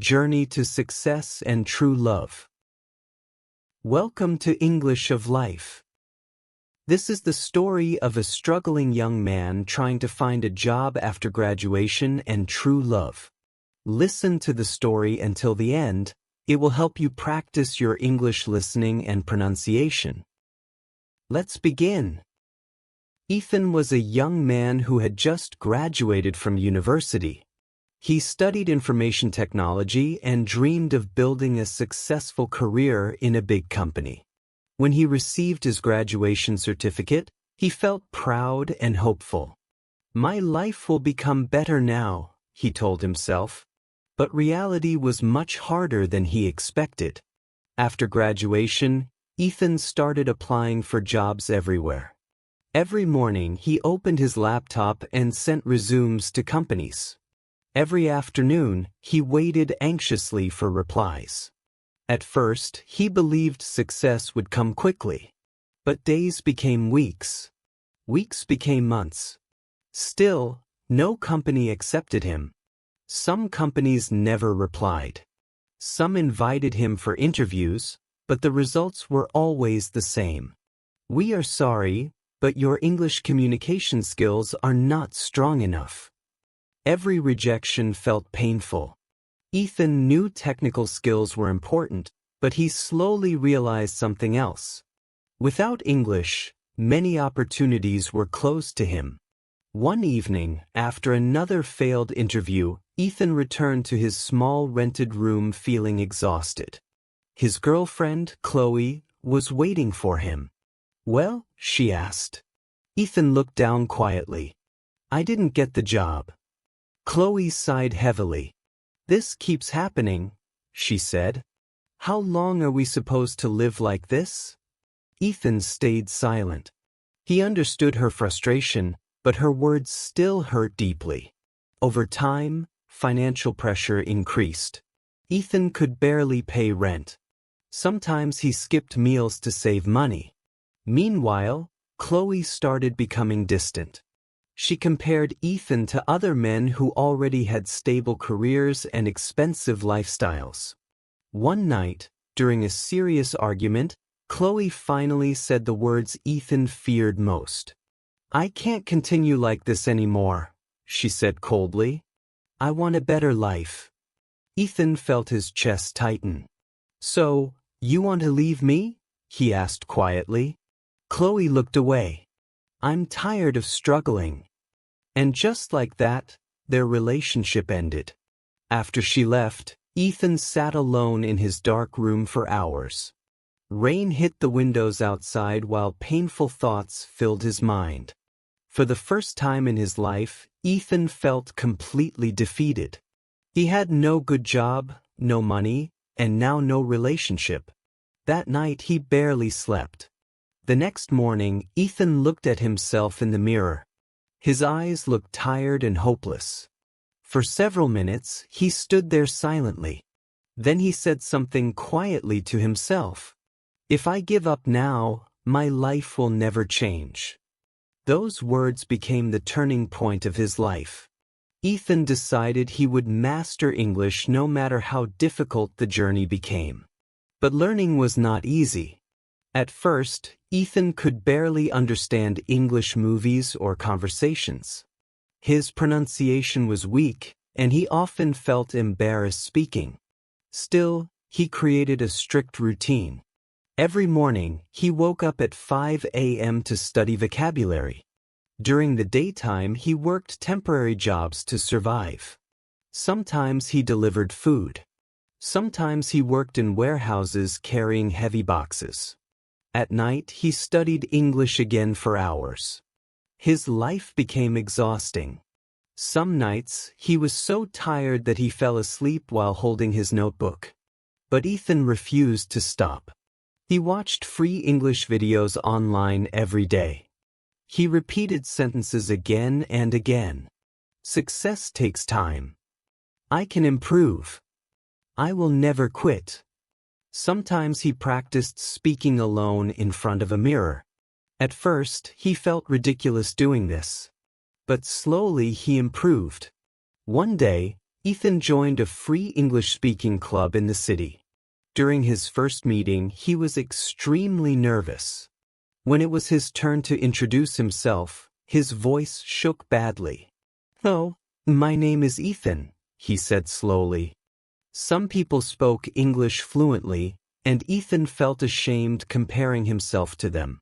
Journey to Success and True Love. Welcome to English of Life. This is the story of a struggling young man trying to find a job after graduation and true love. Listen to the story until the end. It will help you practice your English listening and pronunciation. Let's begin. Ethan was a young man who had just graduated from university. He studied information technology and dreamed of building a successful career in a big company. When he received his graduation certificate, he felt proud and hopeful. "My life will become better now," he told himself. But reality was much harder than he expected. After graduation, Ethan started applying for jobs everywhere. Every morning, he opened his laptop and sent resumes to companies. Every afternoon, he waited anxiously for replies. At first, he believed success would come quickly. But days became weeks. Weeks became months. Still, no company accepted him. Some companies never replied. Some invited him for interviews, but the results were always the same. "We are sorry, but your English communication skills are not strong enough." Every rejection felt painful. Ethan knew technical skills were important, but he slowly realized something else. Without English, many opportunities were closed to him. One evening, after another failed interview, Ethan returned to his small rented room feeling exhausted. His girlfriend, Chloe, was waiting for him. "Well?" she asked. Ethan looked down quietly. "I didn't get the job." Chloe sighed heavily. "This keeps happening," she said. "How long are we supposed to live like this?" Ethan stayed silent. He understood her frustration, but her words still hurt deeply. Over time, financial pressure increased. Ethan could barely pay rent. Sometimes he skipped meals to save money. Meanwhile, Chloe started becoming distant. She compared Ethan to other men who already had stable careers and expensive lifestyles. One night, during a serious argument, Chloe finally said the words Ethan feared most. "I can't continue like this anymore," she said coldly. "I want a better life." Ethan felt his chest tighten. "So, you want to leave me?" he asked quietly. Chloe looked away. "I'm tired of struggling." And just like that, their relationship ended. After she left, Ethan sat alone in his dark room for hours. Rain hit the windows outside while painful thoughts filled his mind. For the first time in his life, Ethan felt completely defeated. He had no good job, no money, and now no relationship. That night he barely slept. The next morning, Ethan looked at himself in the mirror. His eyes looked tired and hopeless. For several minutes, he stood there silently. Then he said something quietly to himself. "If I give up now, my life will never change." Those words became the turning point of his life. Ethan decided he would master English no matter how difficult the journey became. But learning was not easy. At first, Ethan could barely understand English movies or conversations. His pronunciation was weak, and he often felt embarrassed speaking. Still, he created a strict routine. Every morning, he woke up at 5 a.m. to study vocabulary. During the daytime, he worked temporary jobs to survive. Sometimes he delivered food. Sometimes he worked in warehouses carrying heavy boxes. At night, he studied English again for hours. His life became exhausting. Some nights, he was so tired that he fell asleep while holding his notebook. But Ethan refused to stop. He watched free English videos online every day. He repeated sentences again and again. "Success takes time. I can improve. I will never quit." Sometimes he practiced speaking alone in front of a mirror. At first, he felt ridiculous doing this. But slowly he improved. One day, Ethan joined a free English-speaking club in the city. During his first meeting, he was extremely nervous. When it was his turn to introduce himself, his voice shook badly. "Oh, my name is Ethan," he said slowly. Some people spoke English fluently, and Ethan felt ashamed comparing himself to them.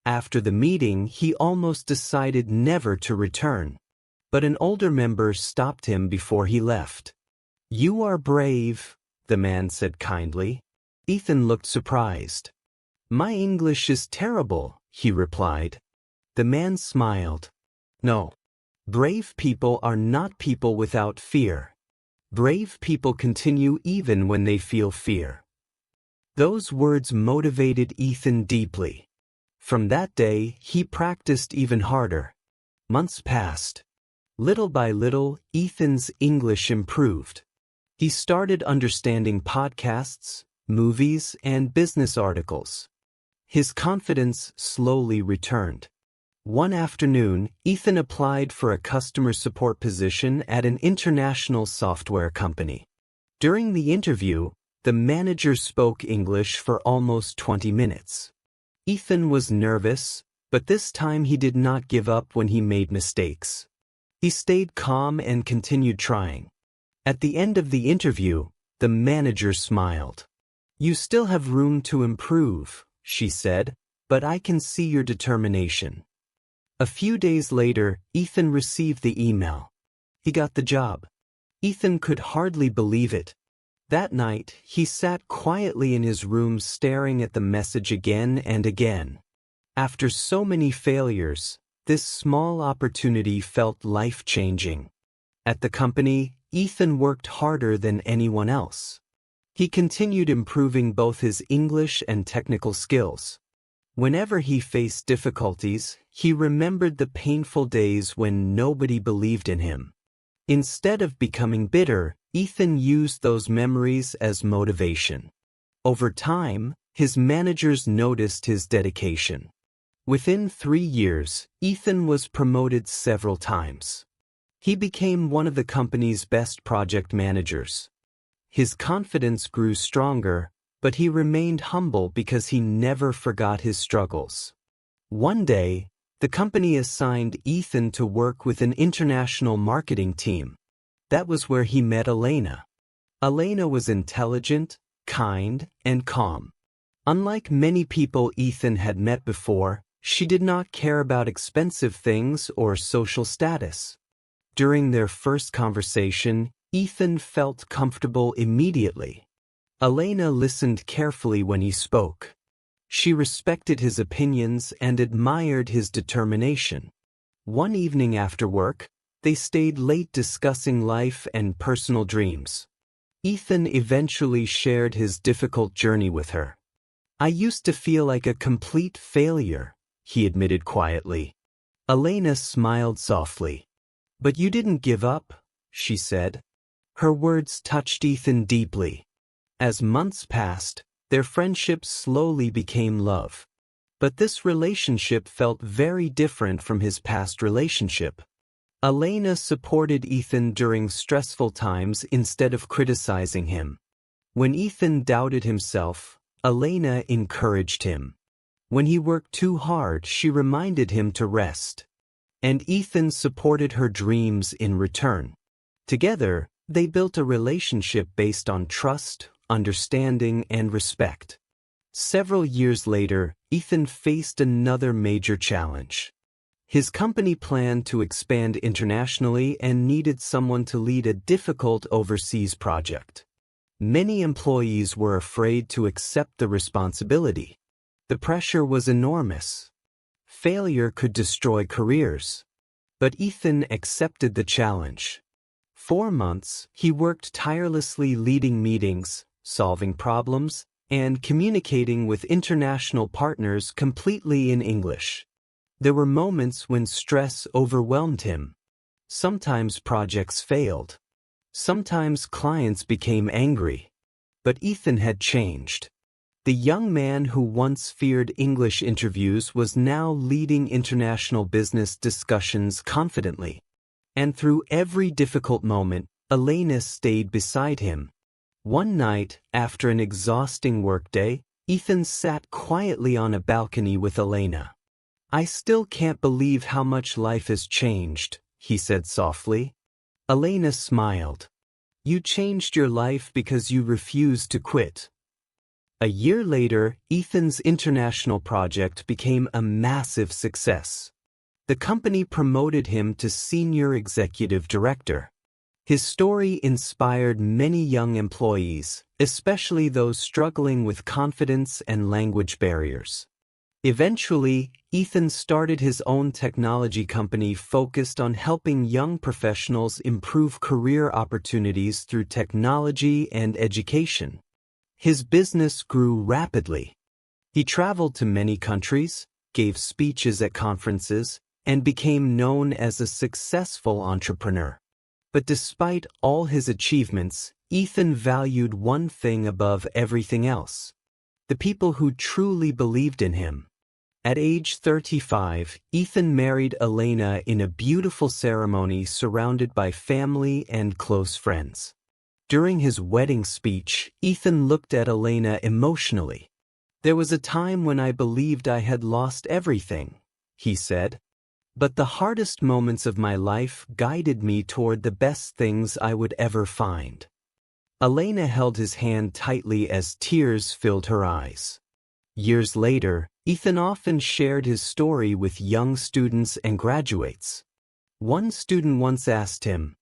After the meeting, he almost decided never to return. But an older member stopped him before he left. "You are brave," the man said kindly. Ethan looked surprised. "My English is terrible," he replied. The man smiled. "No. Brave people are not people without fear. Brave people continue even when they feel fear." Those words motivated Ethan deeply. From that day, he practiced even harder. Months passed. Little by little, Ethan's English improved. He started understanding podcasts, movies, and business articles. His confidence slowly returned. One afternoon, Ethan applied for a customer support position at an international software company. During the interview, the manager spoke English for almost 20 minutes. Ethan was nervous, but this time he did not give up when he made mistakes. He stayed calm and continued trying. At the end of the interview, the manager smiled. "You still have room to improve," she said, "but I can see your determination." A few days later, Ethan received the email. He got the job. Ethan could hardly believe it. That night, he sat quietly in his room staring at the message again and again. After so many failures, this small opportunity felt life-changing. At the company, Ethan worked harder than anyone else. He continued improving both his English and technical skills. Whenever he faced difficulties, he remembered the painful days when nobody believed in him. Instead of becoming bitter, Ethan used those memories as motivation. Over time, his managers noticed his dedication. Within 3 years, Ethan was promoted several times. He became one of the company's best project managers. His confidence grew stronger, but he remained humble because he never forgot his struggles. One day, the company assigned Ethan to work with an international marketing team. That was where he met Elena. Elena was intelligent, kind, and calm. Unlike many people Ethan had met before, she did not care about expensive things or social status. During their first conversation, Ethan felt comfortable immediately. Elena listened carefully when he spoke. She respected his opinions and admired his determination. One evening after work, they stayed late discussing life and personal dreams. Ethan eventually shared his difficult journey with her. "I used to feel like a complete failure," he admitted quietly. Elena smiled softly. "But you didn't give up," she said. Her words touched Ethan deeply. As months passed, their friendship slowly became love. But this relationship felt very different from his past relationship. Elena supported Ethan during stressful times instead of criticizing him. When Ethan doubted himself, Elena encouraged him. When he worked too hard, she reminded him to rest. And Ethan supported her dreams in return. Together, they built a relationship based on trust, understanding, and respect. Several years later, Ethan faced another major challenge. His company planned to expand internationally and needed someone to lead a difficult overseas project. Many employees were afraid to accept the responsibility. The pressure was enormous. Failure could destroy careers. But Ethan accepted the challenge. 4 months, he worked tirelessly leading meetings, solving problems, and communicating with international partners completely in English. There were moments when stress overwhelmed him. Sometimes projects failed. Sometimes clients became angry. But Ethan had changed. The young man who once feared English interviews was now leading international business discussions confidently. And through every difficult moment, Elena stayed beside him. One night, after an exhausting workday, Ethan sat quietly on a balcony with Elena. "I still can't believe how much life has changed," he said softly. Elena smiled. "You changed your life because you refused to quit." A year later, Ethan's international project became a massive success. The company promoted him to senior executive director. His story inspired many young employees, especially those struggling with confidence and language barriers. Eventually, Ethan started his own technology company focused on helping young professionals improve career opportunities through technology and education. His business grew rapidly. He traveled to many countries, gave speeches at conferences, and became known as a successful entrepreneur. But despite all his achievements, Ethan valued one thing above everything else: the people who truly believed in him. At age 35, Ethan married Elena in a beautiful ceremony surrounded by family and close friends. During his wedding speech, Ethan looked at Elena emotionally. "There was a time when I believed I had lost everything," he said. "But the hardest moments of my life guided me toward the best things I would ever find." Elena held his hand tightly as tears filled her eyes. Years later, Ethan often shared his story with young students and graduates. One student once asked him,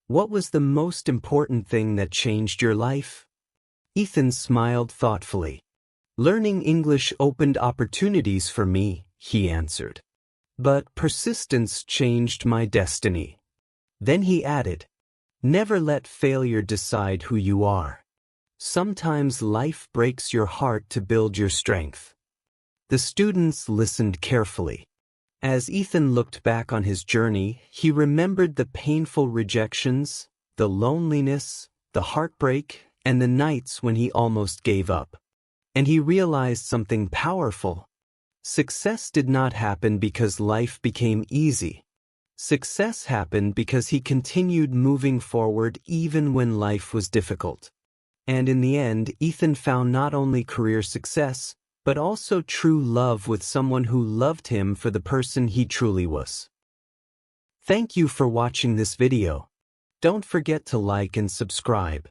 "What was the most important thing that changed your life?" Ethan smiled thoughtfully. "Learning English opened opportunities for me," he answered. "But persistence changed my destiny." Then he added, "Never let failure decide who you are. Sometimes life breaks your heart to build your strength." The students listened carefully. As Ethan looked back on his journey, he remembered the painful rejections, the loneliness, the heartbreak, and the nights when he almost gave up. And he realized something powerful. Success did not happen because life became easy. Success happened because he continued moving forward even when life was difficult. And in the end, Ethan found not only career success, but also true love with someone who loved him for the person he truly was. Thank you for watching this video. Don't forget to like and subscribe.